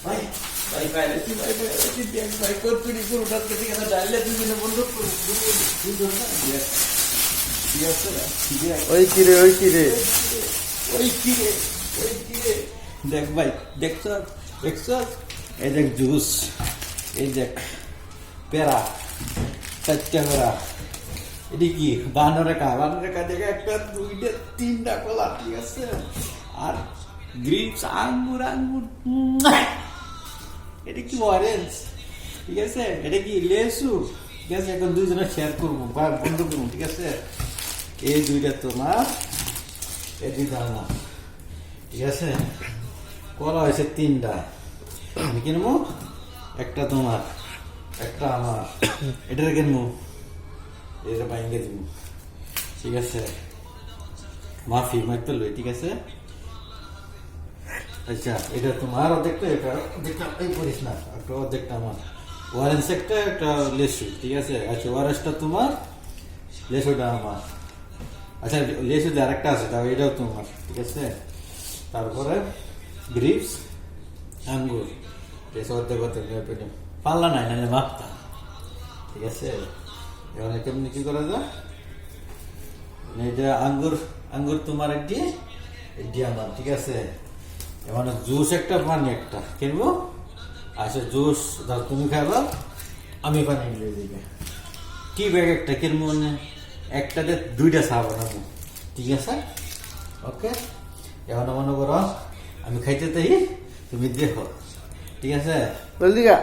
ভাই ভাই ভাই দেখ ভাই করতুরি করু ডাক্তার থেকে ডাইলে দুদিনে বন্ধ করু দুজন না ঠিক আছে না ওই কিরে ওই কিরে ওই কিরে ওই কিরে দেখ ভাই দেখছ দেখছ এই দেখ জুস এই দেখ পেরা চারটা পেরা এটি কি বানরেখা দেখে একটা দুইটা তিনটা কলা ঠিক আছে আর গ্রিপস আঙ্গুর আঙ্গুর এটা কি অরেঞ্জ ঠিক আছে এটা কি লেসু ঠিক আছে এখন দুইজনে শেয়ার করবো বা বন্ধ করবো ঠিক আছে এই দুইটা তোমার এই দুইটা আমার ঠিক আছে কলা হয়েছে তিনটা আমি কিনবো একটা তোমার একটা আমার এটার কিনবো এটা বাইঙ্গে দিব ঠিক আছে মাফি মাইতে লই ঠিক আছে আচ্ছা এটা তোমার অর্ধেকটা এটা অর্ধেকটা এই করিস না একটা অর্ধেকটা আমার ওয়ারেন্স একটা লেসু ঠিক আছে আচ্ছা ওয়ারেন্সটা তোমার লেসুটা আমার আচ্ছা লেসু যে আরেকটা আছে তাও এটাও তোমার ঠিক আছে তারপরে গ্রিপস আঙ্গুর লেসু অর্ধেক অর্ধেক পাল্লা নাই নাহলে মাপতা ঠিক আছে এখানে কেমনি কি করা যায় এটা আঙ্গুর আঙ্গুর তোমার একটি এটি আমার ঠিক আছে এখানে জুস একটা পানি একটা কিনবো আচ্ছা জুস ধর তুমি খাবা আমি পানি নিয়ে দিবে কি ব্যাগ একটা কিনবো একটাতে দুইটা চা বানাবো ঠিক আছে ওকে এখন মনে করো আমি খাইতে তাই তুমি দেখো ঠিক আছে বলদি গা